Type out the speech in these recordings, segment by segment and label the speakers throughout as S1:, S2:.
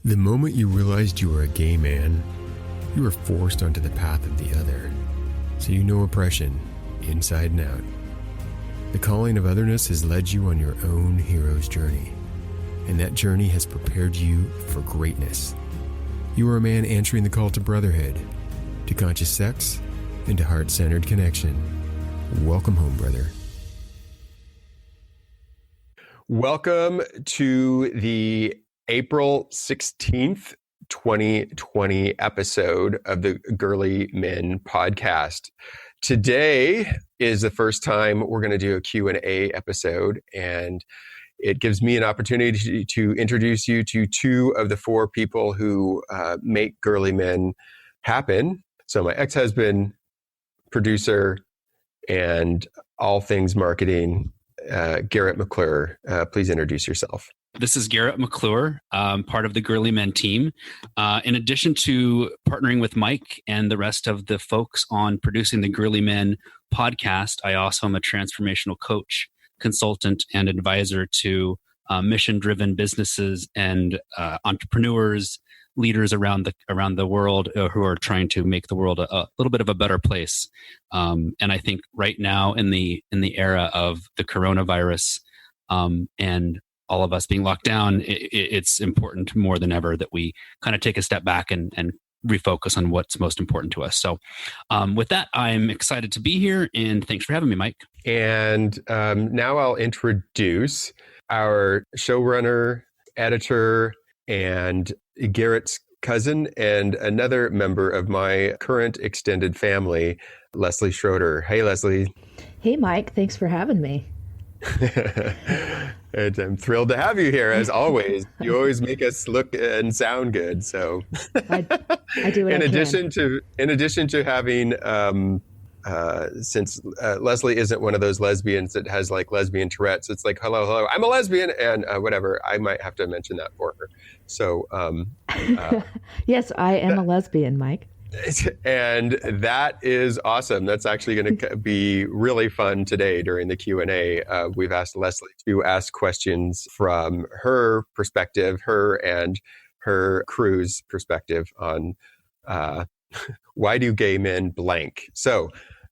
S1: The moment you realized you were a gay man, you were forced onto the path of the other, so you know oppression inside and out. The calling of otherness has led you on your own hero's journey, and that journey has prepared you for greatness. You are a man answering the call to brotherhood, to conscious sex, and to heart-centered connection. Welcome home, brother. Welcome to the April 16th, 2020 episode of the GerleMen podcast. Today is the first time we're going to do a Q&A episode, and it gives me an opportunity to introduce you to two of the four people who make GerleMen happen. So my ex-husband, producer, and all things marketing, Garrett McClure. Please introduce yourself.
S2: This is Garrett McClure, part of the GerleMen team. In addition to partnering with Mike and the rest of the folks on producing the GerleMen podcast, I also am a transformational coach, consultant, and advisor to mission-driven businesses and entrepreneurs, leaders around the world who are trying to make the world a little bit of a better place. And I think right now in the era of the coronavirus and all of us being locked down, it's important more than ever that we kind of take a step back and refocus on what's most important to us. So with that, I'm excited to be here, and thanks for having me, Mike.
S1: And now I'll introduce our showrunner, editor, and Garrett's cousin, and another member of my current extended family, Leslie Schroeder. Hey, Leslie.
S3: Hey, Mike. Thanks for having me.
S1: And I'm thrilled to have you here, as always. You always make us look and sound good. So,
S3: I do what
S1: in addition to having, since Leslie isn't one of those lesbians that has like lesbian Tourette's, it's like, hello, I'm a lesbian, and whatever. I might have to mention that for her. So,
S3: yes, I am a lesbian, Mike.
S1: And that is awesome. That's actually going to be really fun today during the Q&A. We've asked Leslie to ask questions from her perspective, her and her crew's perspective on why do gay men blank. So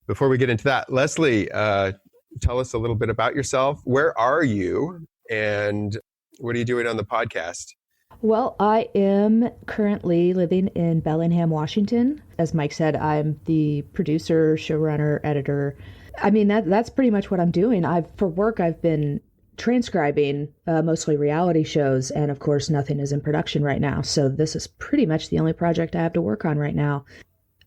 S1: before we get into that, Leslie, tell us a little bit about yourself. Where are you, and what are you doing on the podcast?
S3: Well, I am currently living in Bellingham, Washington. As Mike said, I'm the producer, showrunner, editor. I mean, that's pretty much what I'm doing. For work, I've been transcribing mostly reality shows, and of course, nothing is in production right now. So this is pretty much the only project I have to work on right now.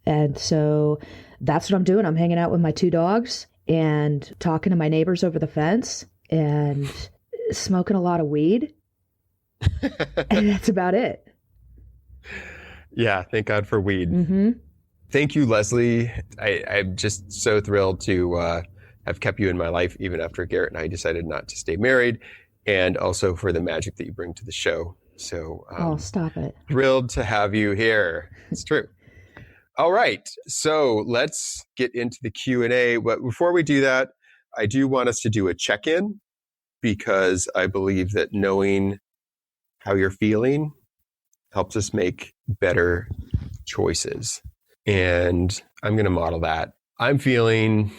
S3: And so that's what I'm doing. I'm hanging out with my two dogs and talking to my neighbors over the fence and smoking a lot of weed. And that's about it.
S1: Yeah, thank God for weed.
S3: Mm-hmm.
S1: Thank you, Leslie. I'm just so thrilled to have kept you in my life, even after Garrett and I decided not to stay married, and also for the magic that you bring to the show. So,
S3: oh, stop it.
S1: Thrilled to have you here. It's true. All right, so let's get into the Q&A. But before we do that, I do want us to do a check-in, because I believe that knowing how you're feeling helps us make better choices. And I'm going to model that. I'm feeling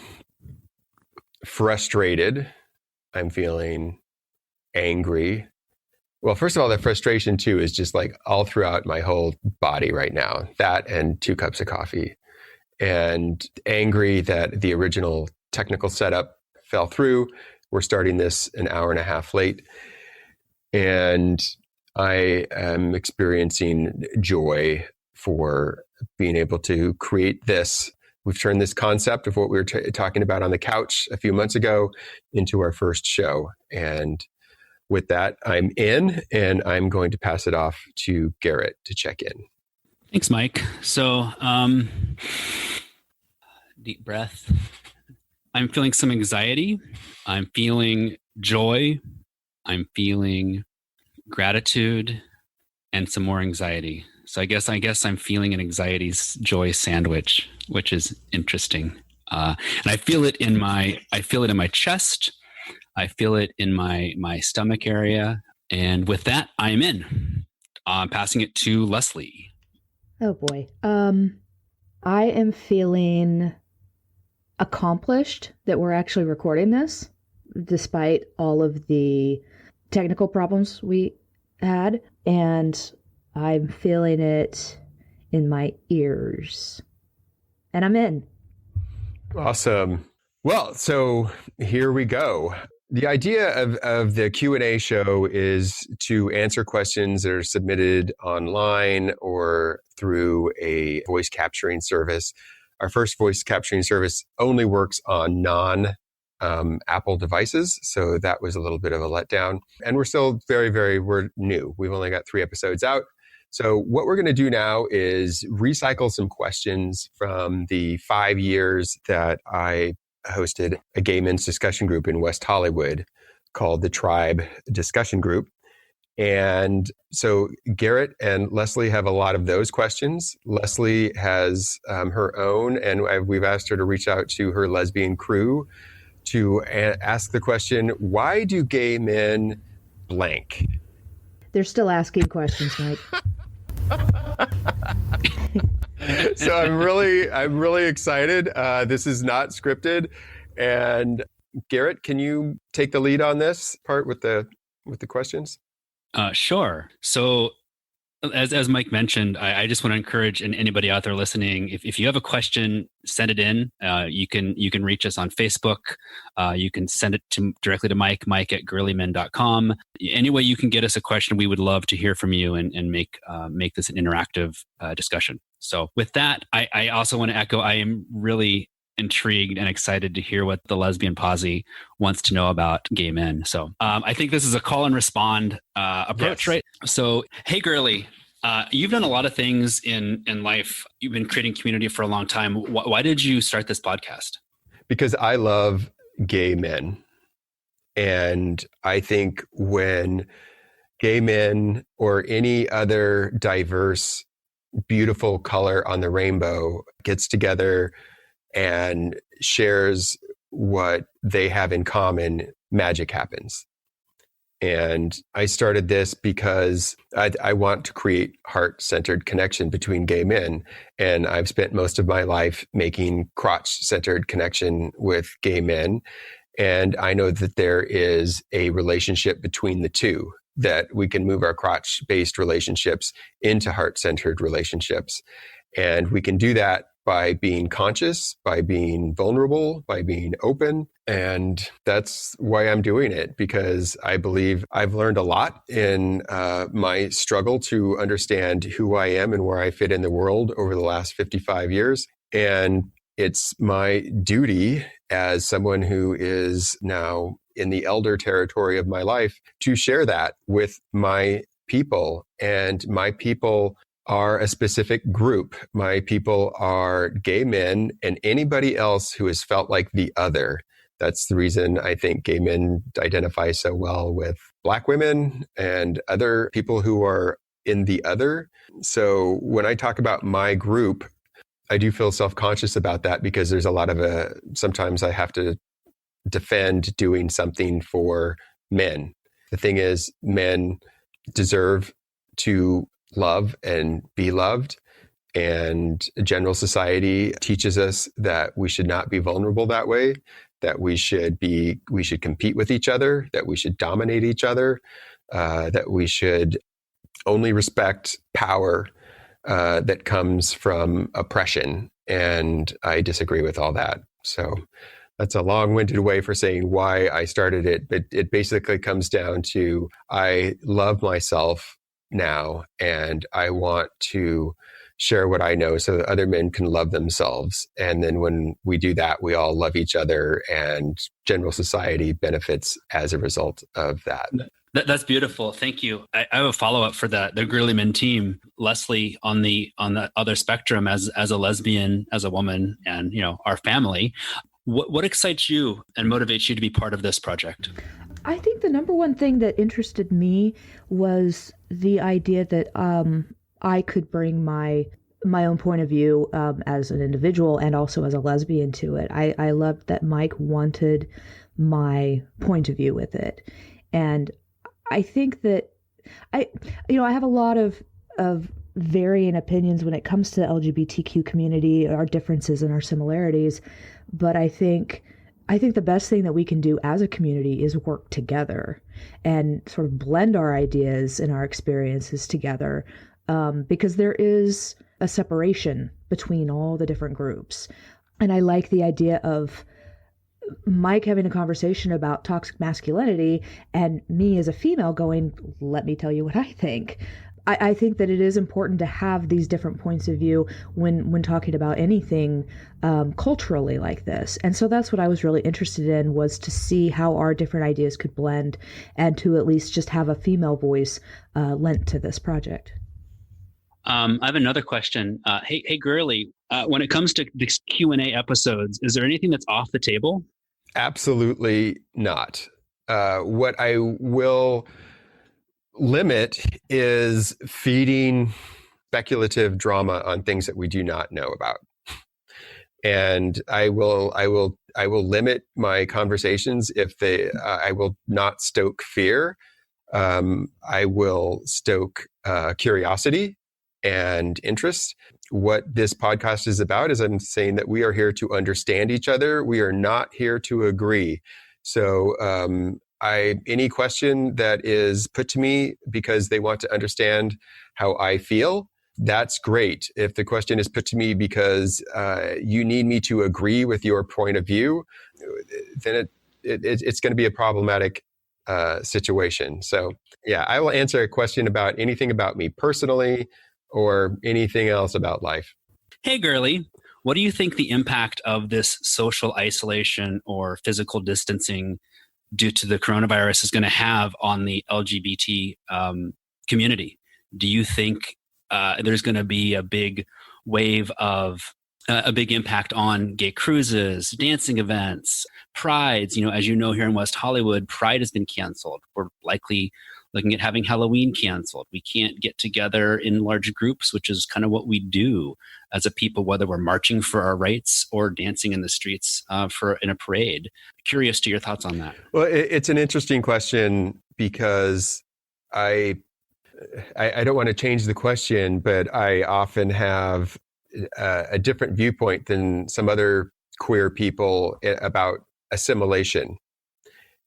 S1: frustrated. I'm feeling angry. Well, first of all, the frustration too is just like all throughout my whole body right now. That and 2 cups of coffee. And angry that the original technical setup fell through. We're starting this an hour and a half late. And I am experiencing joy for being able to create this. We've turned this concept of what we were talking about on the couch a few months ago into our first show. And with that, I'm in, and I'm going to pass it off to Garrett to check in.
S2: Thanks, Mike. So, deep breath. I'm feeling some anxiety. I'm feeling joy. I'm feeling gratitude and some more anxiety. So I guess I'm feeling an anxiety joy sandwich, which is interesting. And I feel it in my chest. I feel it in my stomach area. And with that, I'm in. I'm passing it to Leslie.
S3: Oh boy. I am feeling accomplished that we're actually recording this, despite all of the technical problems we had. And I'm feeling it in my ears. And I'm in.
S1: Awesome. Well, so here we go. The idea of the Q&A show is to answer questions that are submitted online or through a voice capturing service. Our first voice capturing service only works on non-Apple devices, so that was a little bit of a letdown. And we're still we're new. We've only got 3 episodes out. So what we're going to do now is recycle some questions from the 5 years that I hosted a gay men's discussion group in West Hollywood called the Tribe Discussion Group. And so Garrett and Leslie have a lot of those questions. Leslie has her own, and we've asked her to reach out to her lesbian crew to ask the question, why do gay men blank?
S3: They're still asking questions, Mike.
S1: So I'm really excited. This is not scripted. And Garrett, can you take the lead on this part with the questions?
S2: Sure. So as Mike mentioned, I just want to encourage anybody out there listening, if you have a question, send it in. You can reach us on Facebook. You can send it directly to Mike at GerleMen.com. Any way you can get us a question, we would love to hear from you and make this an interactive discussion. So with that, I also want to echo, I am really intrigued and excited to hear what the lesbian posse wants to know about gay men. So I think this is a call and respond approach, yes. Right? So, hey, Gerle, you've done a lot of things in life. You've been creating community for a long time. Why did you start this podcast?
S1: Because I love gay men. And I think when gay men or any other diverse, beautiful color on the rainbow gets together and shares what they have in common, magic happens. And I started this because I want to create heart-centered connection between gay men. And I've spent most of my life making crotch-centered connection with gay men. And I know that there is a relationship between the two, that we can move our crotch-based relationships into heart-centered relationships. And we can do that by being conscious, by being vulnerable, by being open. And that's why I'm doing it, because I believe I've learned a lot in my struggle to understand who I am and where I fit in the world over the last 55 years. And it's my duty as someone who is now in the elder territory of my life to share that with my people. And my people are a specific group. My people are gay men and anybody else who has felt like the other. That's the reason I think gay men identify so well with Black women and other people who are in the other. So when I talk about my group, I do feel self-conscious about that, because there's a lot of sometimes I have to defend doing something for men. The thing is, men deserve to love and be loved. And general society teaches us that we should not be vulnerable that way, that we should compete with each other, that we should dominate each other, that we should only respect power that comes from oppression. And I disagree with all that. So that's a long-winded way for saying why I started it. But it basically comes down to, I love myself now, and I want to share what I know so that other men can love themselves. And then when we do that, we all love each other, and general society benefits as a result of that.
S2: That's beautiful. Thank you. I have a follow-up for the GerleMen team. Leslie, on the other spectrum, as a lesbian, as a woman, and our family, what excites you and motivates you to be part of this project?
S3: I think the number one thing that interested me was the idea that I could bring my own point of view as an individual and also as a lesbian to it. I loved that Mike wanted my point of view with it. And I think that I have a lot of varying opinions when it comes to the LGBTQ community, our differences and our similarities. But I think the best thing that we can do as a community is work together and sort of blend our ideas and our experiences together, because there is a separation between all the different groups. And I like the idea of Mike having a conversation about toxic masculinity and me as a female going, let me tell you what I think. I think that it is important to have these different points of view when talking about anything culturally like this. And so that's what I was really interested in, was to see how our different ideas could blend and to at least just have a female voice lent to this project.
S2: I have another question. Hey, Gerle, when it comes to these Q&A episodes, is there anything that's off the table?
S1: Absolutely not. What I will limit is feeding speculative drama on things that we do not know about. And I will limit my conversations if I will not stoke fear. I will stoke curiosity and interest. What this podcast is about is I'm saying that we are here to understand each other. We are not here to agree. So any question that is put to me because they want to understand how I feel, that's great. If the question is put to me because you need me to agree with your point of view, then it's going to be a problematic situation. So yeah, I will answer a question about anything about me personally or anything else about life.
S2: Hey, Gerle, what do you think the impact of this social isolation or physical distancing due to the coronavirus is going to have on the LGBT community? Do you think there's going to be a big wave of a big impact on gay cruises, dancing events, prides? As you know, here in West Hollywood, Pride has been canceled. We're likely looking at having Halloween canceled. We can't get together in large groups, which is kind of what we do as a people, whether we're marching for our rights or dancing in the streets in a parade. Curious to your thoughts on that.
S1: Well, it's an interesting question because I don't want to change the question, but I often have a different viewpoint than some other queer people about assimilation.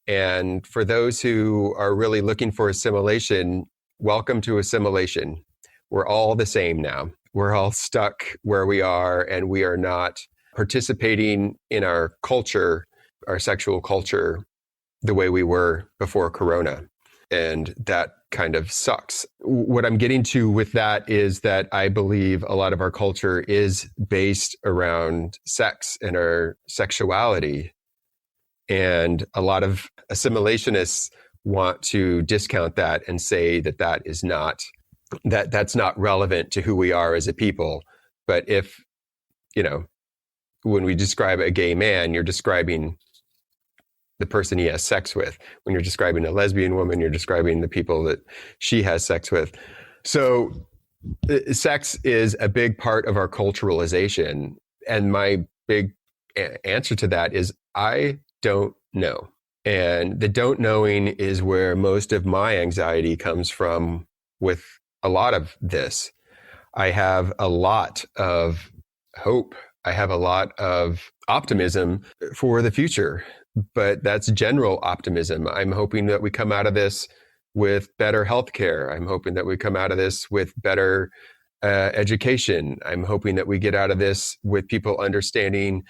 S1: And for those who are really looking for assimilation, welcome to assimilation. We're all the same now. We're all stuck where we are, and we are not participating in our culture, our sexual culture, the way we were before Corona. And that kind of sucks. What I'm getting to with that is that I believe a lot of our culture is based around sex and our sexuality. And a lot of assimilationists want to discount that and say that that's not relevant to who we are as a people. But if, when we describe a gay man, you're describing the person he has sex with. When you're describing a lesbian woman, you're describing the people that she has sex with. So sex is a big part of our culturalization. And my big answer to that is I don't know. And the don't knowing is where most of my anxiety comes from with a lot of this. I have a lot of hope. I have a lot of optimism for the future, but that's general optimism. I'm hoping that we come out of this with better healthcare. I'm hoping that we come out of this with better education. I'm hoping that we get out of this with people understanding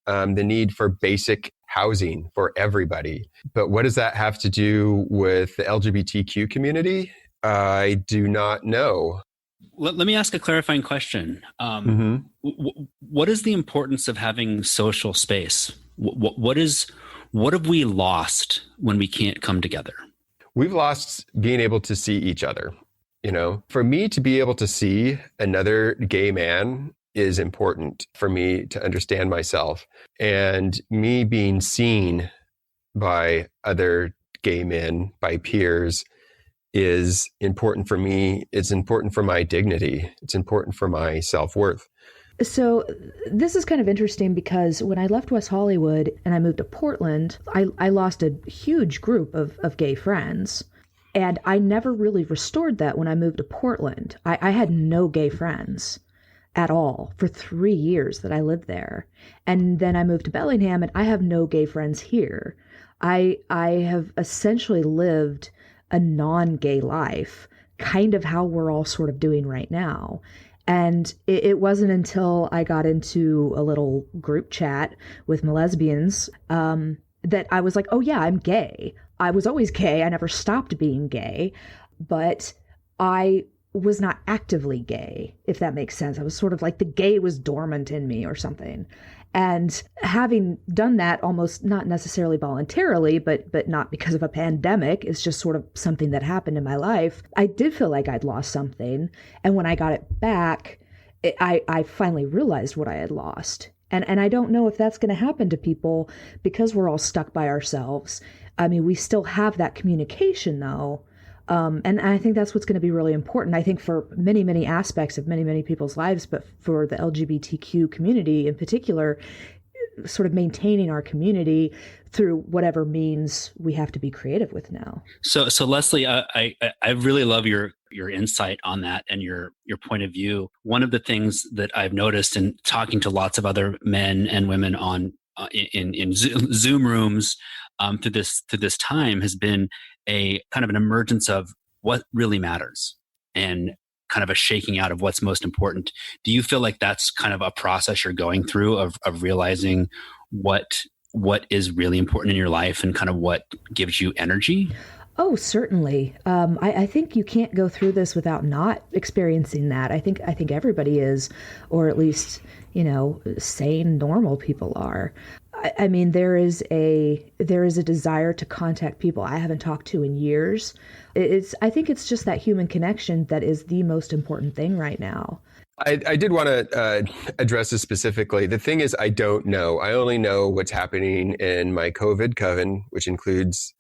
S1: the need for basic housing for everybody. But what does that have to do with the LGBTQ community? I do not know.
S2: Let me ask a clarifying question. What is the importance of having social space? What have we lost when we can't come together?
S1: We've lost being able to see each other. For me to be able to see another gay man is important for me to understand myself, and me being seen by other gay men, by peers, is important for me. It's important for my dignity. It's important for my self-worth.
S3: So this is kind of interesting because when I left West Hollywood and I moved to Portland, I lost a huge group of gay friends. And I never really restored that when I moved to Portland. I had no gay friends at all for 3 years that I lived there. And then I moved to Bellingham and I have no gay friends here. I have essentially lived a non-gay life, kind of how we're all sort of doing right now. And it wasn't until I got into a little group chat with my lesbians that I was like, oh yeah, I'm gay. I was always gay. I never stopped being gay, but I was not actively gay, if that makes sense. I was sort of like the gay was dormant in me or something. And having done that almost not necessarily voluntarily, but not because of a pandemic, it's just sort of something that happened in my life. I did feel like I'd lost something. And when I got it back, I finally realized what I had lost. And I don't know if that's going to happen to people because we're all stuck by ourselves. I mean, we still have that communication though. And I think that's what's going to be really important. I think for many, many aspects of many, many people's lives, but for the LGBTQ community in particular, sort of maintaining our community through whatever means we have to be creative with now.
S2: So Leslie, I really love your insight on that and your point of view. One of the things that I've noticed in talking to lots of other men and women on in Zoom rooms through this time has been a kind of an emergence of what really matters and kind of a shaking out of what's most important. Do you feel like that's kind of a process you're going through of realizing what is really important in your life and kind of what gives you energy?
S3: Oh, certainly. I think you can't go through this without not experiencing that. I think everybody is, or at least, sane, normal people are. I mean, there is a desire to contact people I haven't talked to in years. I think it's just that human connection that is the most important thing right now.
S1: I did want to address this specifically. The thing is, I don't know. I only know what's happening in my COVID coven, which includes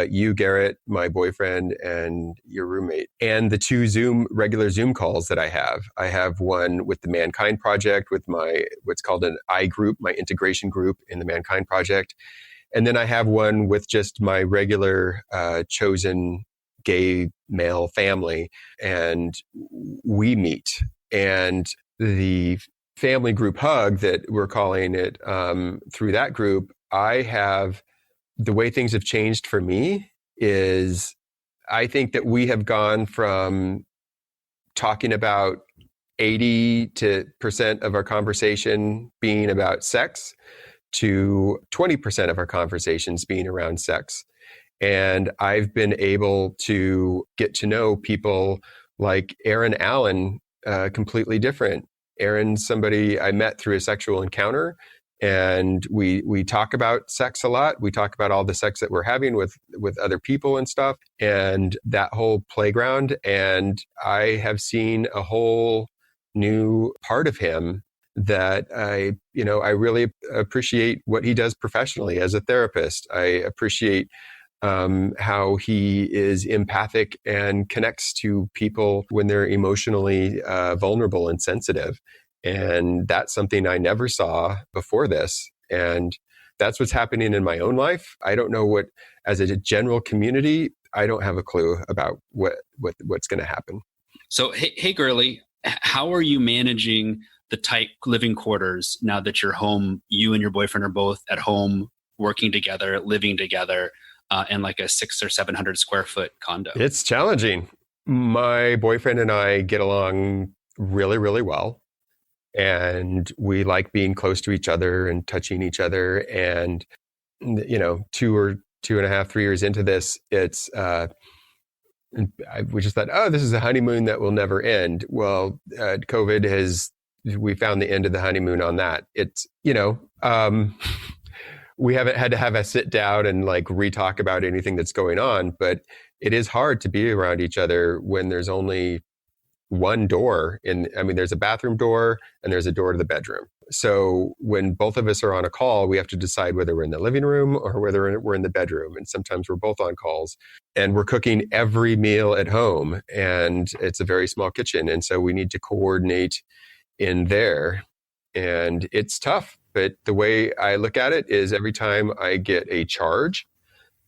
S1: you, Garrett, my boyfriend, and your roommate, and the two regular Zoom calls that I have. I have one with the Mankind Project, with what's called an I group, my integration group in the Mankind Project. And then I have one with just my regular chosen gay male family, and we meet. And the family group hug that we're calling it through that group, the way things have changed for me is I think that we have gone from talking about 80% of our conversation being about sex to 20% of our conversations being around sex. And I've been able to get to know people like Aaron Allen completely different. Aaron's somebody I met through a sexual encounter. And we talk about sex a lot. We talk about all the sex that we're having with other people and stuff, and that whole playground. And I have seen a whole new part of him that I really appreciate what he does professionally as a therapist. I appreciate how he is empathic and connects to people when they're emotionally vulnerable and sensitive. And that's something I never saw before this. And that's what's happening in my own life. I don't know as a general community, I don't have a clue about what's going to happen.
S2: So, hey, Gerle, how are you managing the tight living quarters now that you're home? You and your boyfriend are both at home, working together, living together in like a 600 or 700 square foot condo.
S1: It's challenging. My boyfriend and I get along really, really well. And we like being close to each other and touching each other. And, 2 or 2.5, 3 years into this, it's, we just thought, oh, this is a honeymoon that will never end. Well, COVID we found the end of the honeymoon on that. It's, we haven't had to have a sit down and like re-talk about anything that's going on, but it is hard to be around each other when there's only one door there's a bathroom door and there's a door to the bedroom. So when both of us are on a call, we have to decide whether we're in the living room or whether we're in the bedroom. And sometimes we're both on calls, and we're cooking every meal at home, and it's a very small kitchen. And so we need to coordinate in there, and it's tough. But the way I look at it is every time I get a charge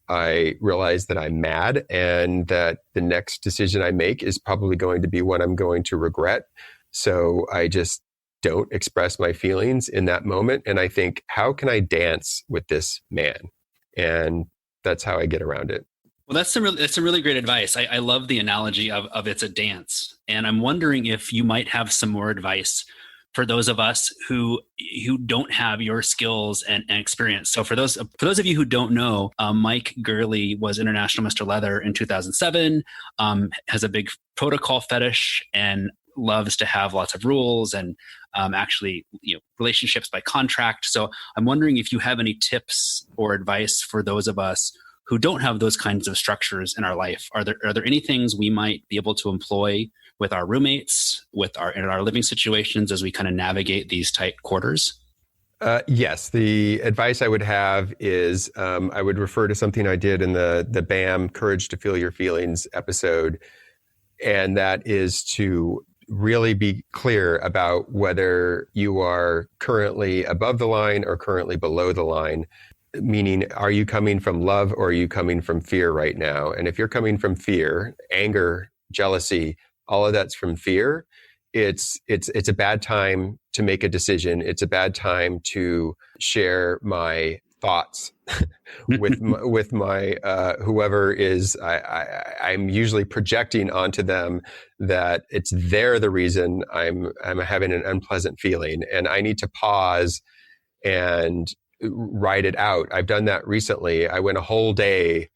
S1: I realize that I'm mad and that the next decision I make is probably going to be one I'm going to regret. So I just don't express my feelings in that moment. And I think, how can I dance with this man? And that's how I get around it.
S2: Well, that's some really great advice. I love the analogy of it's a dance. And I'm wondering if you might have some more advice for those of us who don't have your skills and experience. So for those of you who don't know, Mike Gerle was International Mr. Leather in 2007, has a big protocol fetish and loves to have lots of rules and actually relationships by contract. So I'm wondering if you have any tips or advice for those of us who don't have those kinds of structures in our life. Are there any things we might be able to employ with our roommates, in our living situations as we kind of navigate these tight quarters?
S1: Yes. The advice I would have is I would refer to something I did in the BAM Courage to Feel Your Feelings episode. And that is to really be clear about whether you are currently above the line or currently below the line. Meaning, are you coming from love or are you coming from fear right now? And if you're coming from fear, anger, jealousy, all of that's from fear, it's a bad time to make a decision. It's a bad time to share my thoughts with my whoever is. I'm usually projecting onto them that they're the reason I'm having an unpleasant feeling, and I need to pause and write it out. I've done that recently. I went a whole day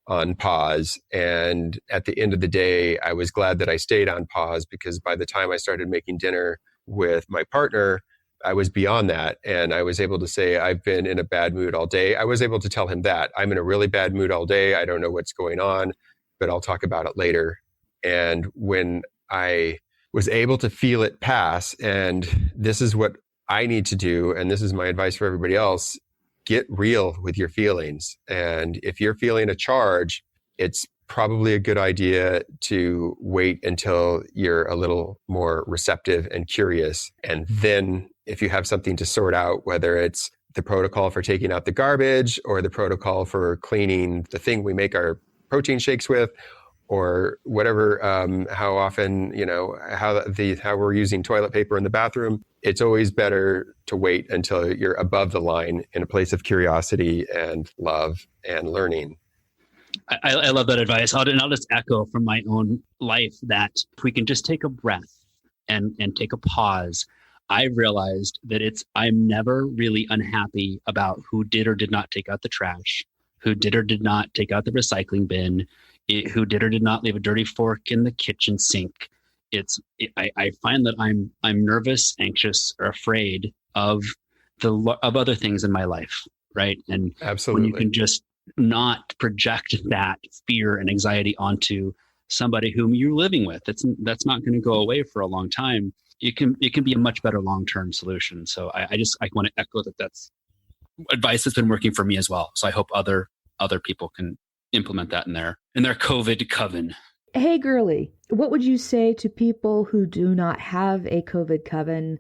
S1: on pause, and at the end of the day, I was glad that I stayed on pause, because by the time I started making dinner with my partner, I was beyond that, and I was able to say, I've been in a bad mood all day. I was able to tell him that I'm in a really bad mood all day. I don't know what's going on, but I'll talk about it later. And when I was able to feel it pass, and this is what I need to do, and this is my advice for everybody else, get real with your feelings. And if you're feeling a charge, it's probably a good idea to wait until you're a little more receptive and curious. And then if you have something to sort out, whether it's the protocol for taking out the garbage or the protocol for cleaning the thing we make our protein shakes with, or whatever, how often, how we're using toilet paper in the bathroom, it's always better to wait until you're above the line in a place of curiosity and love and learning.
S2: I love that advice. I'll just echo from my own life that if we can just take a breath and take a pause, I realized that I'm never really unhappy about who did or did not take out the trash, who did or did not take out the recycling bin, who did or did not leave a dirty fork in the kitchen sink. I find that I'm nervous, anxious, or afraid of other things in my life, right? And
S1: absolutely,
S2: when you can just not project that fear and anxiety onto somebody whom you're living with, that's not going to go away for a long time. It can be a much better long-term solution. So I want to echo that. That's advice that's been working for me as well. So I hope other people can implement that in their COVID coven.
S3: Hey, Gerle, what would you say to people who do not have a COVID coven?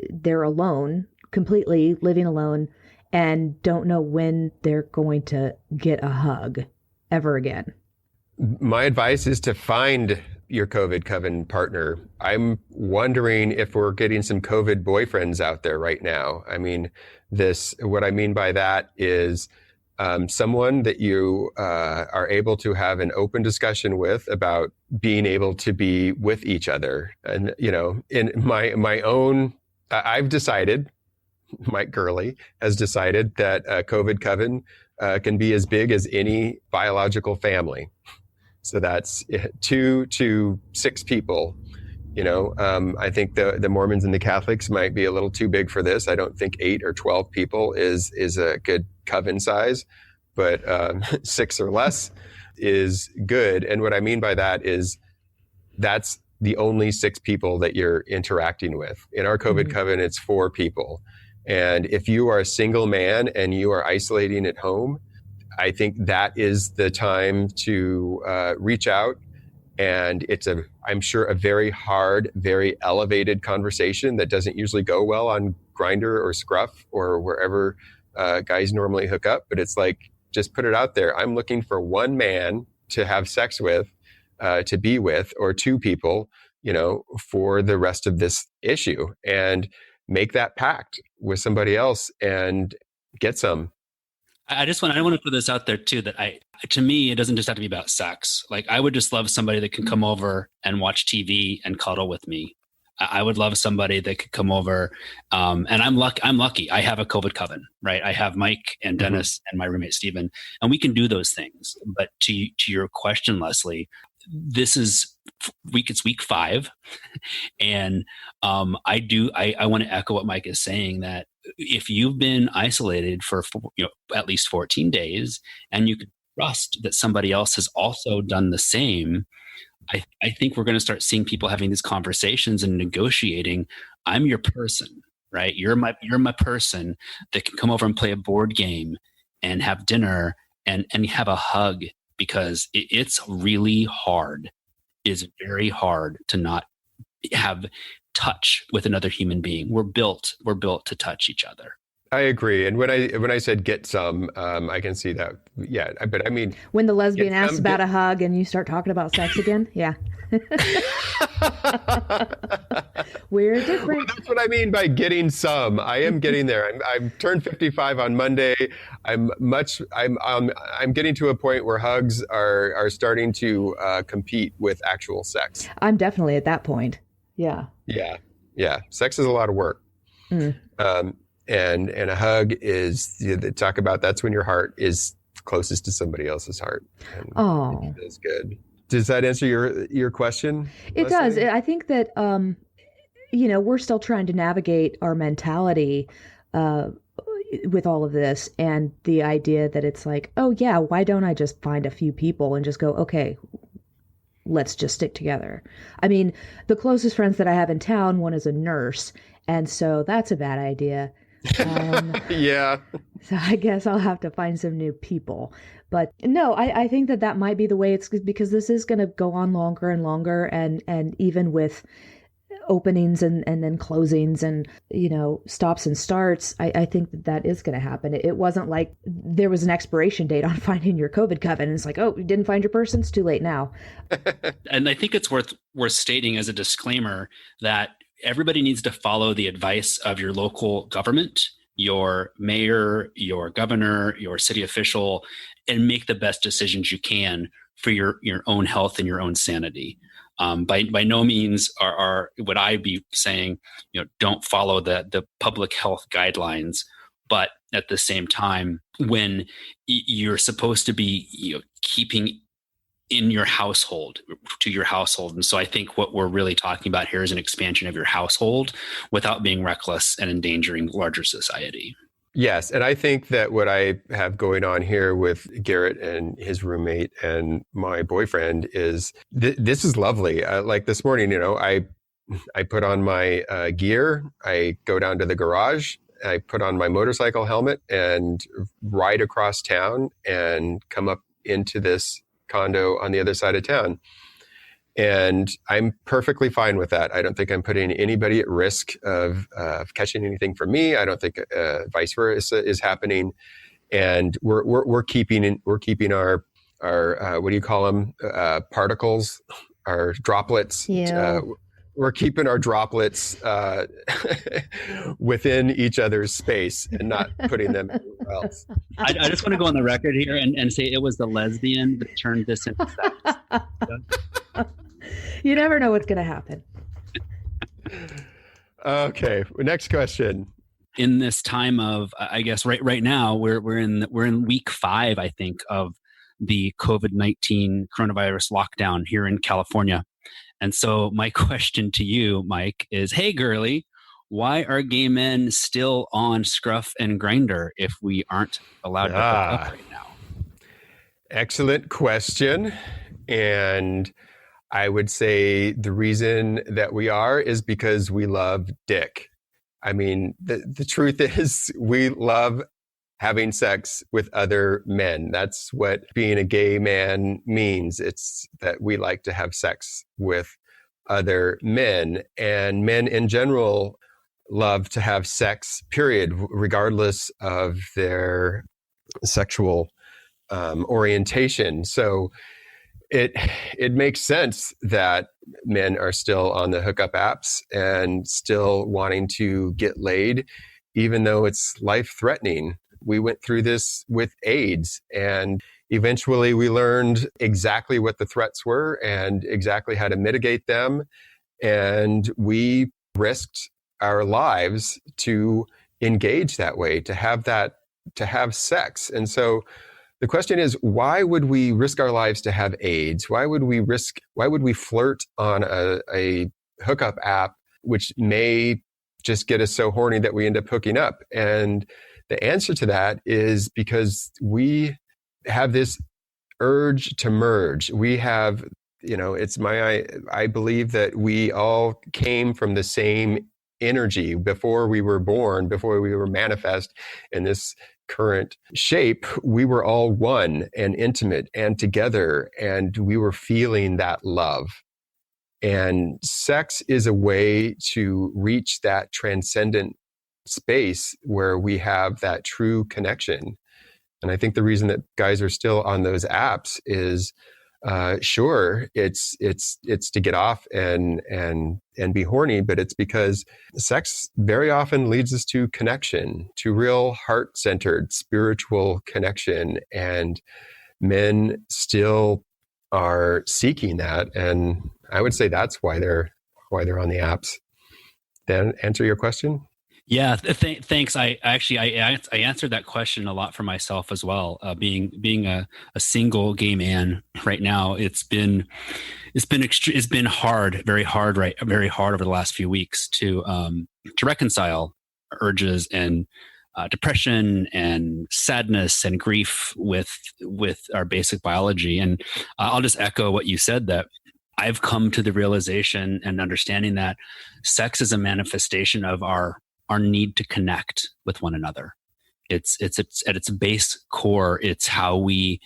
S3: They're alone, completely living alone, and don't know when they're going to get a hug ever again.
S1: My advice is to find your COVID coven partner. I'm wondering if we're getting some COVID boyfriends out there right now. I mean, what I mean by that is someone that you are able to have an open discussion with about being able to be with each other. And, in my own, I've decided, Mike Gerle has decided that a COVID coven can be as big as any biological family. So that's 2 to 6 people. I think the Mormons and the Catholics might be a little too big for this. I don't think 8 or 12 people is a good coven size, but 6 or less is good. And what I mean by that is that's the only 6 people that you're interacting with. In our COVID coven, it's 4 people. And if you are a single man and you are isolating at home, I think that is the time to reach out. And it's I'm sure a very hard, very elevated conversation that doesn't usually go well on Grindr or Scruff or wherever guys normally hook up. But it's like, just put it out there. I'm looking for one man to have sex with, to be with, or two people, for the rest of this issue, and make that pact with somebody else and get some.
S2: I want to put this out there too, that to me, it doesn't just have to be about sex. Like, I would just love somebody that can come over and watch TV and cuddle with me. I would love somebody that could come over. And I'm lucky. I have a COVID coven, right? I have Mike and Dennis and my roommate, Steven, and we can do those things. But to your question, Leslie, this is it's week 5. And I want to echo what Mike is saying, that if you've been isolated for at least 14 days and you can trust that somebody else has also done the same, I think we're going to start seeing people having these conversations and negotiating. I'm your person, right? You're my person that can come over and play a board game and have dinner and have a hug, because it's really hard. It's very hard to not have touch with another human being. We're built to touch each other.
S1: I agree. And when I said get some, I can see that. Yeah, but I mean,
S3: when the lesbian asks about a hug and you start talking about sex again, yeah. We're different.
S1: Well, that's what I mean by getting some. I am getting there. I'm turned 55 on Monday. I'm getting to a point where hugs are starting to compete with actual sex.
S3: I'm definitely at that point. Yeah.
S1: Yeah. Sex is a lot of work. And a hug is, talk about, that's when your heart is closest to somebody else's heart. Oh, that's good. Does that answer your question,
S3: It Leslie? Does. I think that, we're still trying to navigate our mentality with all of this, and the idea that it's like, oh yeah, why don't I just find a few people and just go, okay, let's just stick together. I mean, the closest friends that I have in town, one is a nurse, and so that's a bad idea.
S1: Yeah.
S3: So I guess I'll have to find some new people. But no, I think that might be the way, it's because this is going to go on longer and longer. And even with openings and then closings and, stops and starts, I think that is going to happen. It wasn't like there was an expiration date on finding your COVID coven. And it's like, oh, you didn't find your person? It's too late now.
S2: And I think it's worth stating as a disclaimer that everybody needs to follow the advice of your local government, your mayor, your governor, your city official, and make the best decisions you can for your own health and your own sanity. By no means would I be saying, don't follow the public health guidelines. But at the same time, when you're supposed to be keeping in your household, to your household. And so I think what we're really talking about here is an expansion of your household without being reckless and endangering larger society.
S1: Yes. And I think that what I have going on here with Garrett and his roommate and my boyfriend is this is lovely. Like this morning, I put on my gear, I go down to the garage, I put on my motorcycle helmet and ride across town and come up into this condo on the other side of town. And I'm perfectly fine with that. I don't think I'm putting anybody at risk of catching anything from me. I don't think vice versa is happening. And we're keeping our what do you call them? Particles, our droplets.
S3: Yeah.
S1: We're keeping our droplets within each other's space and not putting them anywhere else.
S2: I just want to go on the record here and say it was the lesbian that turned this into sex.
S3: You never know what's going to happen.
S1: Okay, next question.
S2: In this time of, I guess right now we're in week 5, I think, of the COVID-19 coronavirus lockdown here in California. And so my question to you, Mike, is, hey, Gerle, why are gay men still on Scruff and Grindr if we aren't allowed to hook up right now?
S1: Excellent question. And I would say the reason that we are is because we love dick. I mean, the truth is we love having sex with other men. That's what being a gay man means. It's that we like to have sex with other men, and men in general love to have sex, period, regardless of their sexual orientation. So it makes sense that men are still on the hookup apps and still wanting to get laid, even though it's life-threatening. We went through this with AIDS, and eventually we learned exactly what the threats were and exactly how to mitigate them. And we risked our lives to engage that way, to have sex. And so the question is, why would we risk our lives to have AIDS? Why would we flirt on a hookup app, which may just get us so horny that we end up hooking up? And the answer to that is because we have this urge to merge. We have, I believe that we all came from the same energy before we were born, before we were manifest in this current shape. We were all one and intimate and together, and we were feeling that love. And sex is a way to reach that transcendent space where we have that true connection. And I think the reason that guys are still on those apps is, sure, it's to get off and be horny, but it's because sex very often leads us to connection, to real heart-centered spiritual connection, and men still are seeking that. And I would say that's why they're on the apps. Dan, answer your question?
S2: Yeah, thanks. I answered that question a lot for myself as well. Being a single gay man right now, it's been hard, very hard over the last few weeks to reconcile urges and depression and sadness and grief with our basic biology. And I'll just echo what you said, that I've come to the realization and understanding that sex is a manifestation of our need to connect with one another. It's at its base core. It's how we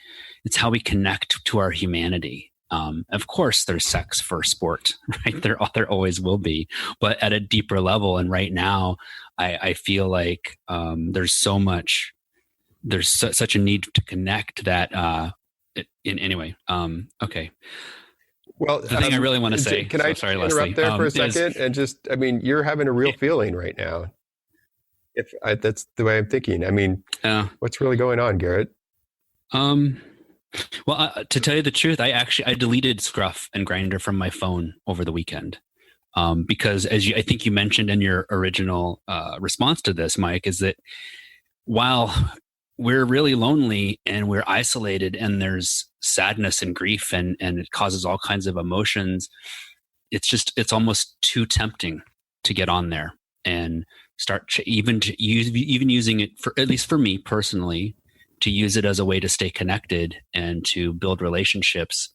S2: connect to our humanity. Of course, there's sex for sport, right? There always will be, but at a deeper level. And right now, I feel like there's such a need to connect that. Anyway, okay.
S1: Well,
S2: the thing I really want to say.
S1: Can I interrupt Leslie, there for a second? And just, you're having a real feeling right now. That's the way I'm thinking. What's really going on, Garrett?
S2: Well, to tell you the truth, I deleted Scruff and Grindr from my phone over the weekend. Because I think you mentioned in your original response to this, Mike, is that while we're really lonely and we're isolated and there's sadness and grief and it causes all kinds of emotions, it's almost too tempting to get on there and start even using it, for at least for me personally, to use it as a way to stay connected and to build relationships.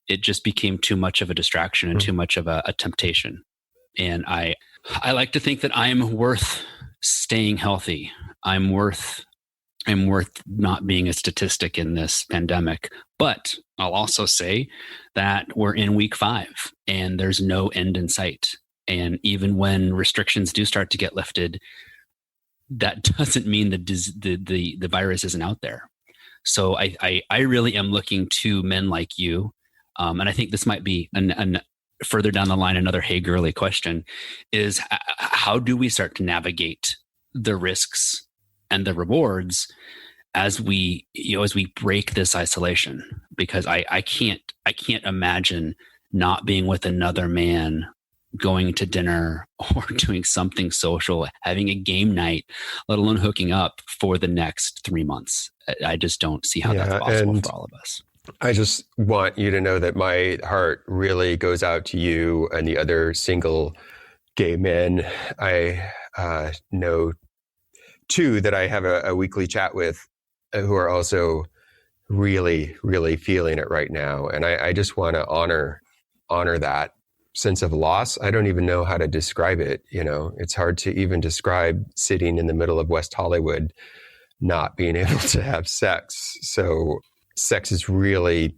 S2: It just became too much of a distraction and too much of a temptation. And I like to think that I'm worth staying healthy. I'm worth not being a statistic in this pandemic. But I'll also say that we're in week 5 and there's no end in sight. And even when restrictions do start to get lifted, that doesn't mean that the virus isn't out there. So I really am looking to men like you. And I think this might be an further down the line, another Hey Girly question is, how do we start to navigate the risks and the rewards as we break this isolation? Because I can't imagine not being with another man, going to dinner or doing something social, having a game night, let alone hooking up for the next 3 months. I just don't see how that's possible for all of us.
S1: I just want you to know that my heart really goes out to you and the other single gay men. I know 2 that I have a weekly chat with who are also really, really feeling it right now. And I just want to honor that sense of loss. I don't even know how to describe it. It's hard to even describe sitting in the middle of West Hollywood, not being able to have sex. So sex is really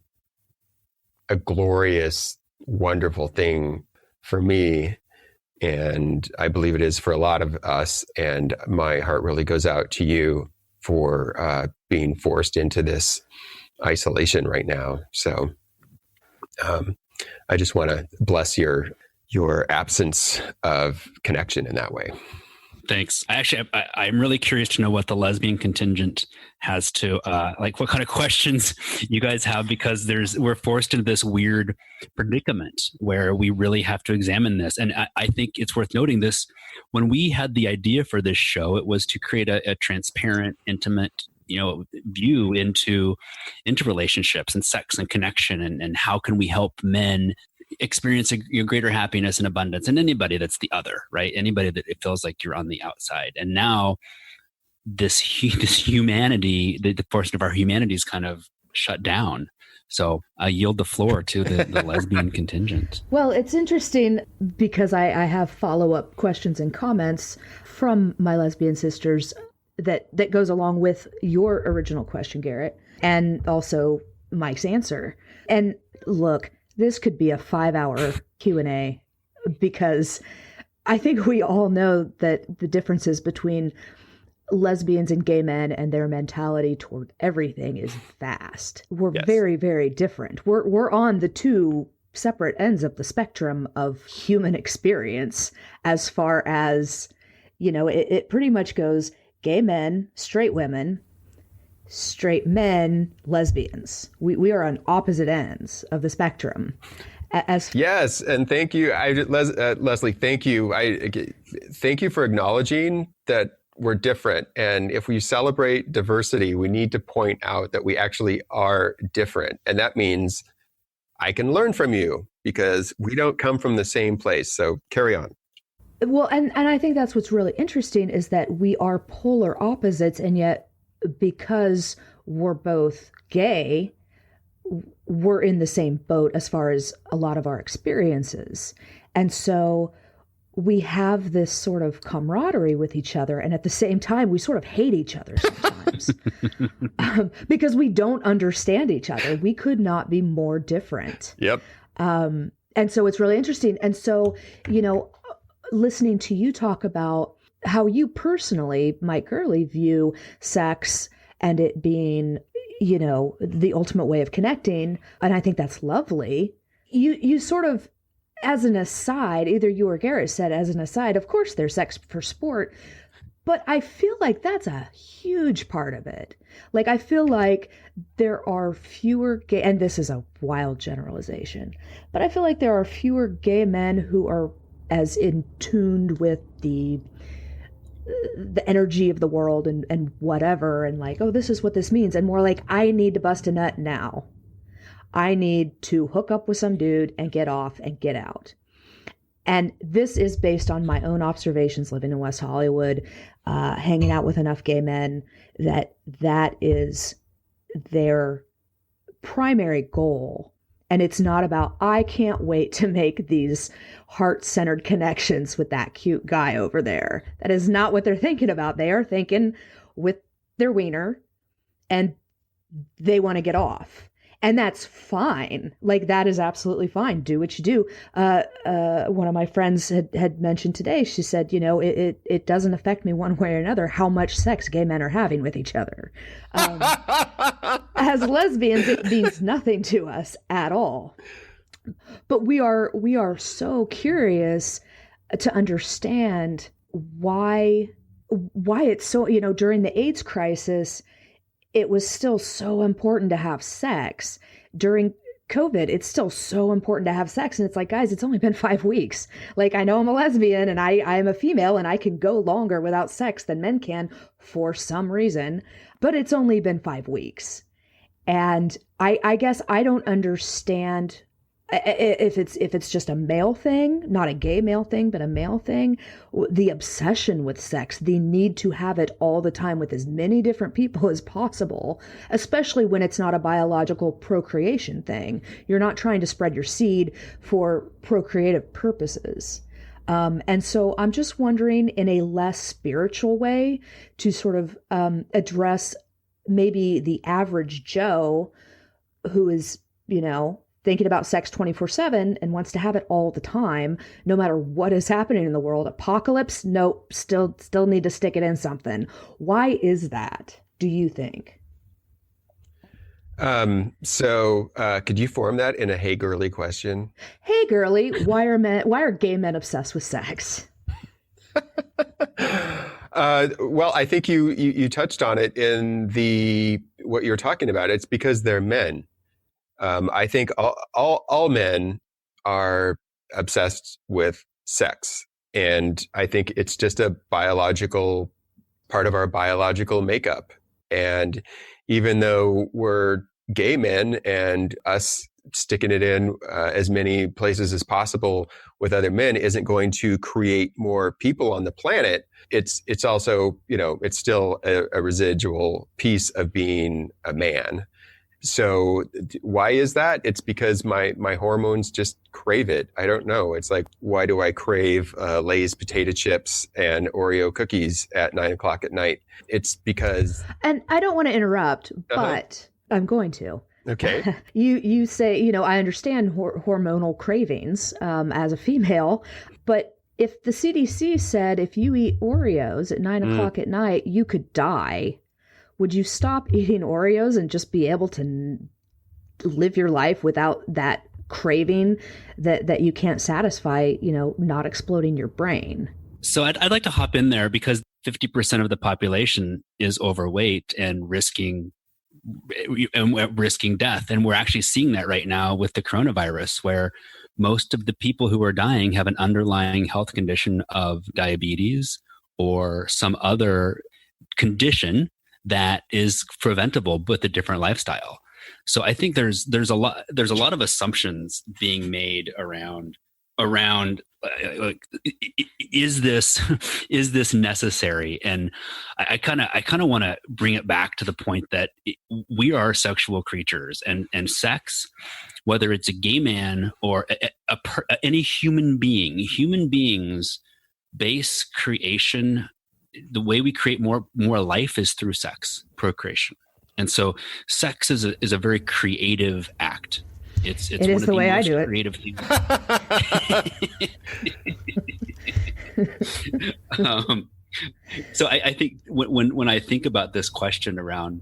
S1: a glorious, wonderful thing for me. And I believe it is for a lot of us. And my heart really goes out to you for being forced into this isolation right now. So I just want to bless your absence of connection in that way.
S2: Thanks. I'm really curious to know what the lesbian contingent has to, like what kind of questions you guys have, because we're forced into this weird predicament where we really have to examine this. And I think it's worth noting this. When we had the idea for this show, it was to create a transparent, intimate, view into relationships and sex and connection, and how can we help men experience a greater happiness and abundance, and anybody that's the other, right? Anybody that it feels like you're on the outside. And now this humanity, the portion of our humanity is kind of shut down. So I yield the floor to the lesbian contingent.
S3: Well, it's interesting because I have follow-up questions and comments from my lesbian sisters that goes along with your original question, Garrett, and also Mike's answer. And look, this could be a 5-hour Q&A, because I think we all know that the differences between lesbians and gay men and their mentality toward everything is vast. We're very, very different. We're on the two separate ends of the spectrum of human experience, as far as, it pretty much goes gay men, straight women, straight men, lesbians. We are on opposite ends of the spectrum.
S1: Yes, and thank you, Leslie. Thank you. Thank you for acknowledging that we're different. And if we celebrate diversity, we need to point out that we actually are different, and that means I can learn from you because we don't come from the same place. So carry on.
S3: Well, and I think that's what's really interesting, is that we are polar opposites, and yet because we're both gay, we're in the same boat as far as a lot of our experiences. And so we have this sort of camaraderie with each other. And at the same time, we sort of hate each other sometimes because we don't understand each other. We could not be more different.
S1: Yep.
S3: And so it's really interesting. And so, listening to you talk about how you personally, Mike Gerle, view sex and it being, the ultimate way of connecting. And I think that's lovely. You sort of, as an aside, either you or Garrett said as an aside, of course there's sex for sport, but I feel like that's a huge part of it. Like, I feel like there are fewer gay, and this is a wild generalization, but I feel like there are fewer gay men who are as in tuned with the energy of the world and whatever, and like, oh, this is what this means, and more like, I need to bust a nut now. I need to hook up with some dude and get off and get out. And this is based on my own observations living in West Hollywood, hanging out with enough gay men that is their primary goal. And it's not about, I can't wait to make these heart-centered connections with that cute guy over there. That is not what they're thinking about. They are thinking with their wiener, and they want to get off. And that's fine. Like, that is absolutely fine. Do what you do. One of my friends had mentioned today, she said, it doesn't affect me one way or another how much sex gay men are having with each other. As lesbians, it means nothing to us at all. But we are so curious to understand why it's so, during the AIDS crisis, it was still so important to have sex. During COVID, it's still so important to have sex. And it's like, guys, it's only been 5 weeks. Like, I know I'm a lesbian and I am a female and I can go longer without sex than men can for some reason, but it's only been 5 weeks. And I guess I don't understand if it's just a male thing, not a gay male thing, but a male thing, the obsession with sex, the need to have it all the time with as many different people as possible, especially when it's not a biological procreation thing. You're not trying to spread your seed for procreative purposes. And so I'm just wondering, in a less spiritual way, to sort of address maybe the average Joe who is, thinking about sex 24/7 and wants to have it all the time, no matter what is happening in the world. Apocalypse? Nope. Still need to stick it in something. Why is that? do you think?
S1: Could you form that in a hey girly question?
S3: Hey girly, why are gay men obsessed with sex?
S1: Well, I think you touched on it in what you're talking about. It's because they're men. I think all men are obsessed with sex, and I think it's just a biological part of our biological makeup. And even though we're gay men, and us sticking it in as many places as possible with other men isn't going to create more people on the planet, it's also, it's still a residual piece of being a man. So why is that? It's because my hormones just crave it. I don't know. It's like, why do I crave Lay's potato chips and Oreo cookies at 9:00 at night? It's because...
S3: And I don't want to interrupt, but I'm going to.
S1: Okay.
S3: You say, I understand hormonal cravings as a female, but if the CDC said if you eat Oreos at 9:00 at night, you could die, would you stop eating Oreos and just be able to live your life without that craving that you can't satisfy, not exploding your brain?
S2: So I'd like to hop in there because 50% of the population is overweight and risking death. And we're actually seeing that right now with the coronavirus, where most of the people who are dying have an underlying health condition of diabetes or some other condition that is preventable with a different lifestyle. So I think there's a lot of assumptions being made around is this necessary? And I kind of want to bring it back to the point that we are sexual creatures, and sex, whether it's a gay man or any human being, human beings base creation. The way we create more life is through sex, procreation. And so sex is a very creative act. It's
S3: it is the way I do it.
S2: Creative things. So I think when I think about this question around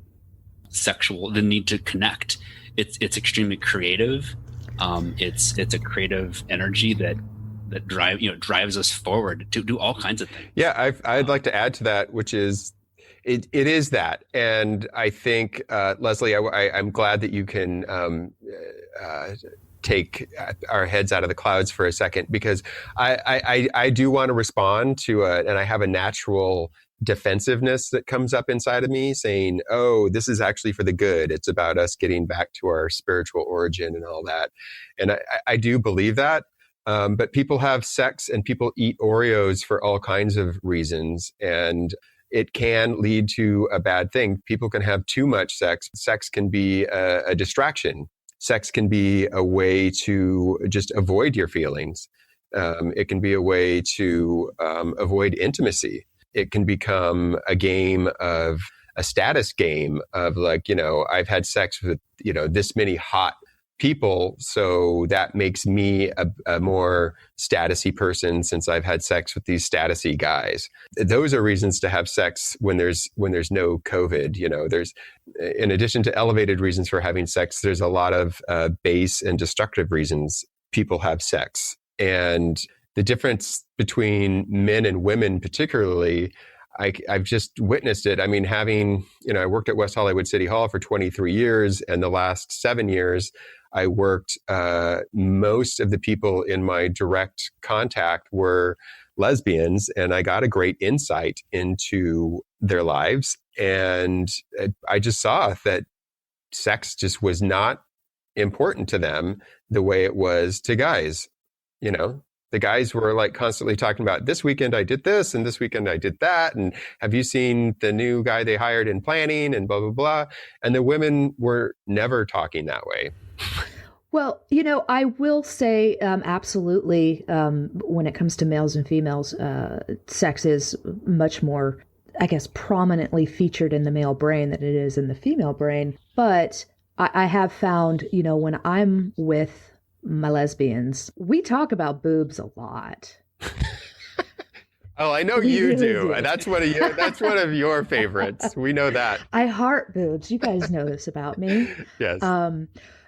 S2: the need to connect, it's extremely creative. It's a creative energy that drives us forward to do all kinds of things.
S1: Yeah, I'd like to add to that, which is it is that. And I think, Leslie, I'm glad that you can take our heads out of the clouds for a second, because I do want to respond to and I have a natural defensiveness that comes up inside of me saying, oh, this is actually for the good. It's about us getting back to our spiritual origin and all that. And I do believe that. But people have sex and people eat Oreos for all kinds of reasons. And it can lead to a bad thing. People can have too much sex. Sex can be a distraction. Sex can be a way to just avoid your feelings. It can be a way to avoid intimacy. It can become a status game of like, I've had sex with, this many hot people, so that makes me a more statusy person since I've had sex with these statusy guys. Those are reasons to have sex when there's no COVID. There's, in addition to elevated reasons for having sex, there's a lot of base and destructive reasons people have sex. And the difference between men and women particularly, I've just witnessed it. I mean, I worked at West Hollywood City Hall for 23 years, and the last 7 years, I worked, most of the people in my direct contact were lesbians, and I got a great insight into their lives. And I just saw that sex just was not important to them the way it was to guys. The guys were like constantly talking about, this weekend I did this and this weekend I did that. And have you seen the new guy they hired in planning and blah, blah, blah. And the women were never talking that way.
S3: Well, I will say absolutely when it comes to males and females, sex is much more, I guess, prominently featured in the male brain than it is in the female brain. But I have found, when I'm with my lesbians, we talk about boobs a lot.
S1: Oh, I know
S3: We
S1: you
S3: really
S1: do.
S3: do.
S1: That's one of your favorites. We know that.
S3: I heart boobs. You guys know this about me.
S1: Yes.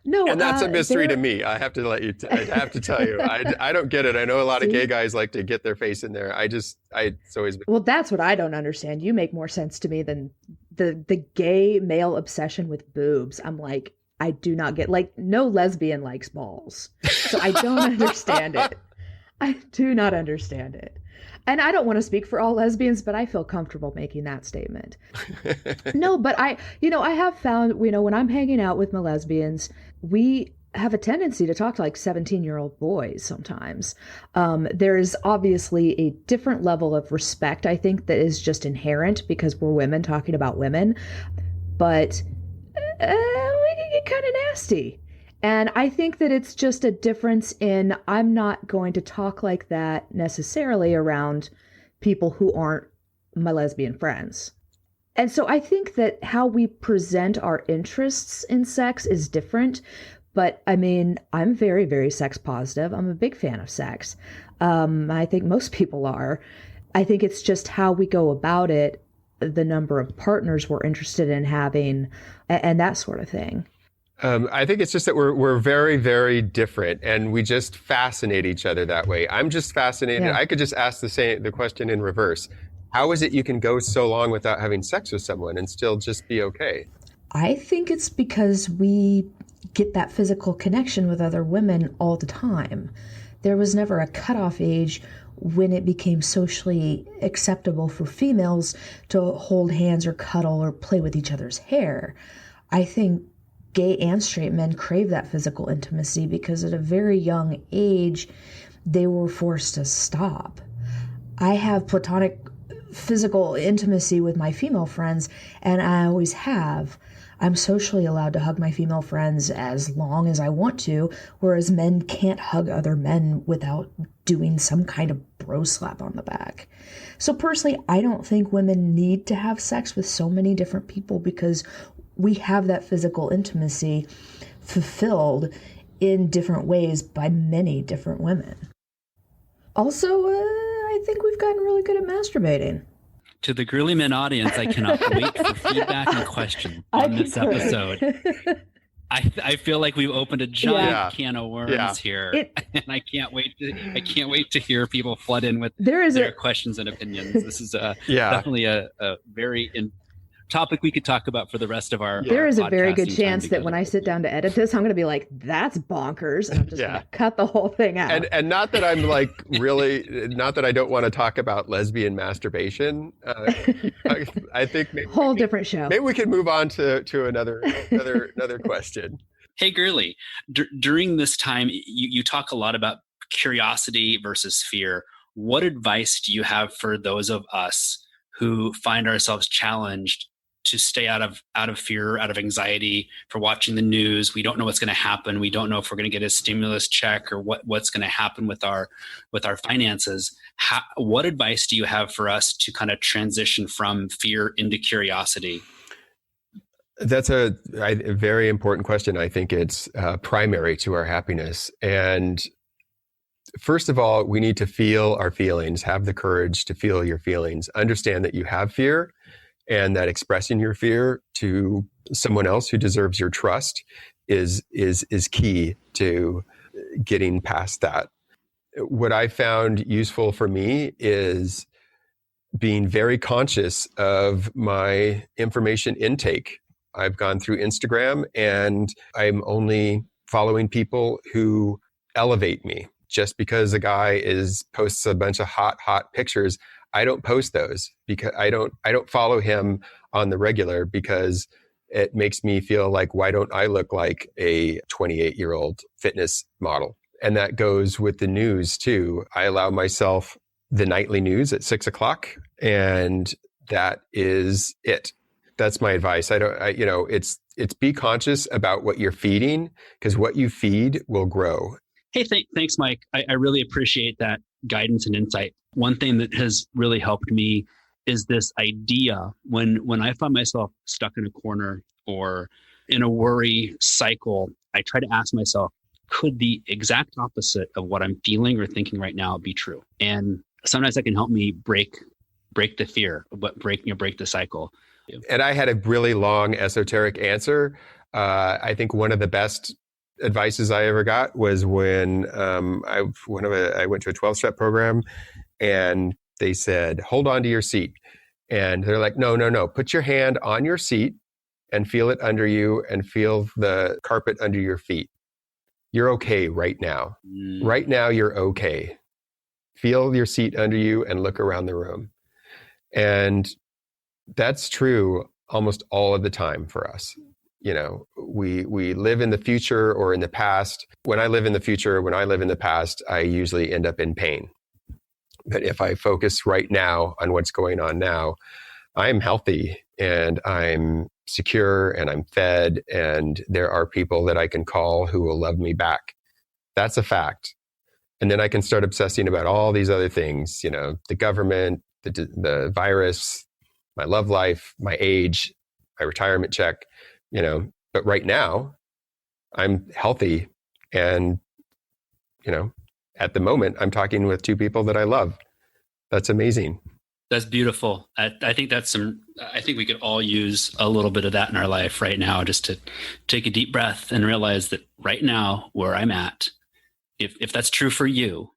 S3: No,
S1: And that's a mystery to
S3: there.
S1: me. I have to I have to tell you. I don't get it. I know a lot of gay
S3: See?
S1: guys like to get their face in there. It's always been.
S3: Well, that's what I don't understand. You make more sense to me than the gay male obsession with boobs. I'm like, I do not get, like, no lesbian likes balls. So I don't understand it. I do not understand it. And I don't want to speak for all lesbians, but I feel comfortable making that statement. No, but I have found, when I'm hanging out with my lesbians, we have a tendency to talk to like 17-year-old boys sometimes. There's obviously a different level of respect, I think, that is just inherent because we're women talking about women. But we can get kind of nasty. And I think that it's just a difference in I'm not going to talk like that necessarily around people who aren't my lesbian friends. And so I think that how we present our interests in sex is different. But I mean, I'm very, very sex positive. I'm a big fan of sex. I think most people are. I think it's just how we go about it, the number of partners we're interested in having, and that sort of thing.
S1: I think it's just that we're very, very different, and we just fascinate each other that way. I'm just fascinated.
S3: Yeah.
S1: I could just ask the question in reverse. How is it you can go so long without having sex with someone and still just be okay?
S3: I think it's because we get that physical connection with other women all the time. There was never a cutoff age when it became socially acceptable for females to hold hands or cuddle or play with each other's hair. I think gay and straight men crave that physical intimacy because at a very young age, they were forced to stop. I have platonic physical intimacy with my female friends, and I always have. I'm socially allowed to hug my female friends as long as I want to, whereas men can't hug other men without doing some kind of bro slap on the back. So personally, I don't think women need to have sex with so many different people because we have that physical intimacy fulfilled in different ways by many different women. Also, I think we've gotten really good at masturbating.
S2: To the GerleMen audience, I cannot wait for feedback and questions on this episode. I feel like we've opened a giant can of worms here, and I can't wait to hear people flood in with their questions and opinions. This is definitely a very topic we could talk about for the rest of our
S3: There is a very good chance that when I sit down to edit this, I'm going to be like, that's bonkers. And I'm just going to cut the whole thing out.
S1: And not that I'm like not that I don't want to talk about lesbian masturbation. I think maybe
S3: different show.
S1: Maybe we can move on to another question.
S2: Hey, Gerle, during this time, you talk a lot about curiosity versus fear. What advice do you have for those of us who find ourselves challenged to stay out of fear, out of anxiety for watching the news? We don't know what's going to happen. We don't know if we're going to get a stimulus check or what's going to happen with our finances. What advice do you have for us to kind of transition from fear into curiosity?
S1: That's a very important question. I think it's primary to our happiness. And first of all, we need to feel our feelings, have the courage to feel your feelings, understand that you have fear, and that expressing your fear to someone else who deserves your trust is key to getting past that. What I found useful for me is being very conscious of my information intake. I've gone through Instagram and I'm only following people who elevate me. Just because a guy posts a bunch of hot pictures, I don't post those because I don't follow him on the regular because it makes me feel like, why don't I look like a 28-year-old fitness model? And that goes with the news too. I allow myself the nightly news at 6:00, and that is it. That's my advice. It's be conscious about what you're feeding, because what you feed will grow.
S2: Hey, thanks, Mike. I really appreciate that guidance and insight. One thing that has really helped me is this idea when I find myself stuck in a corner or in a worry cycle, I try to ask myself, could the exact opposite of what I'm feeling or thinking right now be true? And sometimes that can help me break the fear, but break the cycle.
S1: And I had a really long esoteric answer. I think one of the best advices I ever got was when I went to a 12-step program, and they said, hold on to your seat. And they're like, no, put your hand on your seat and feel it under you and feel the carpet under your feet. You're okay right now. Right now, you're okay. Feel your seat under you and look around the room. And that's true almost all of the time for us. You know, we live in the future or in the past. When I live in the future, when I live in the past, I usually end up in pain. But if I focus right now on what's going on now, I'm healthy and I'm secure and I'm fed, and there are people that I can call who will love me back. That's a fact. And then I can start obsessing about all these other things, you know, the government, the virus, my love life, my age, my retirement check, you know. But right now, I'm healthy, and, you know, at the moment, I'm talking with two people that I love. That's amazing.
S2: That's beautiful. I think I think we could all use a little bit of that in our life right now, just to take a deep breath and realize that right now, where I'm at, if that's true for you,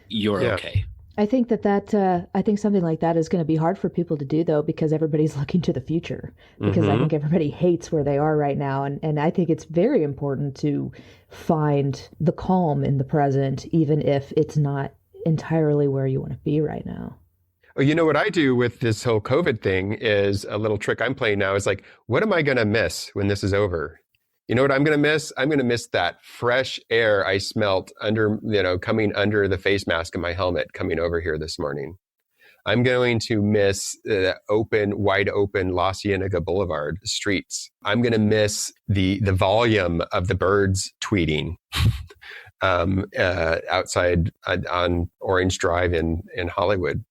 S2: you're okay.
S3: I think I think something like that is going to be hard for people to do, though, because everybody's looking to the future, because I think everybody hates where they are right now. And I think it's very important to find the calm in the present, even if it's not entirely where you want to be right now.
S1: Well, you know what I do with this whole COVID thing is a little trick I'm playing now is like, what am I going to miss when this is over? You know what I'm going to miss? I'm going to miss that fresh air I smelt coming under the face mask of my helmet coming over here this morning. I'm going to miss the wide open La Cienega Boulevard streets. I'm going to miss the volume of the birds tweeting outside on Orange Drive in Hollywood.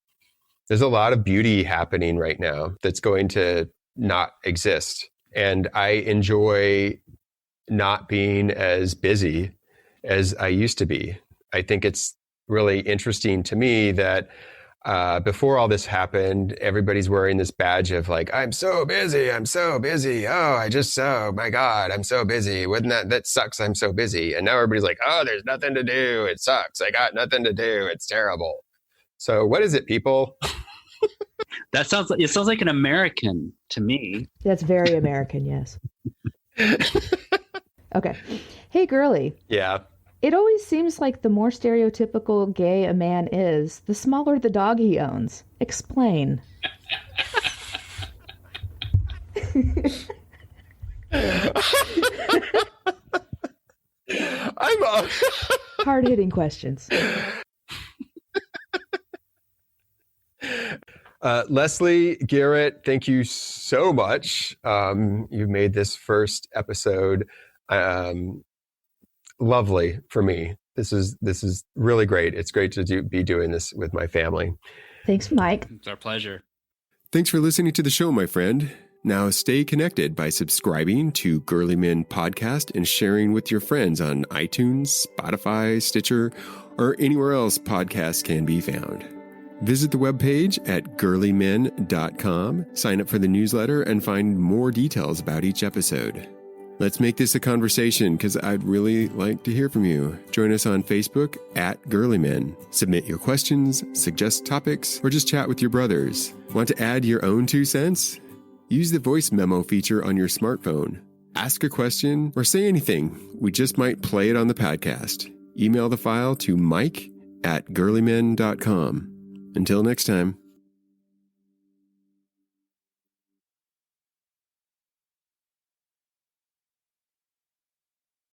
S1: There's a lot of beauty happening right now that's going to not exist. And I enjoy not being as busy as I used to be. I think it's really interesting to me that before all this happened, everybody's wearing this badge of like, I'm so busy. Oh my God, I'm so busy. Wouldn't that sucks? I'm so busy. And now everybody's like, oh, there's nothing to do. It sucks. I got nothing to do. It's terrible. So what is it, people?
S2: It sounds like an American to me.
S3: That's very American, yes. Okay. Hey, girly.
S1: Yeah.
S3: It always seems like the more stereotypical gay a man is, the smaller the dog he owns. Explain. Hard-hitting questions.
S1: Leslie, Garrett, thank you so much. You've made this first episode lovely for me. This is really great. It's great to be doing this with my family.
S3: Thanks, Mike.
S2: It's our pleasure.
S4: Thanks for listening to the show, my friend. Now stay connected by subscribing to GerleMen podcast and sharing with your friends on iTunes, Spotify, Stitcher, or anywhere else podcasts can be found. Visit the webpage at GerleMen.com, sign up for the newsletter, and find more details about each episode. Let's make this a conversation because I'd really like to hear from you. Join us on Facebook at GerleMen. Submit your questions, suggest topics, or just chat with your brothers. Want to add your own 2 cents? Use the voice memo feature on your smartphone. Ask a question or say anything. We just might play it on the podcast. Email the file to mike@GerleMen.com. Until next time.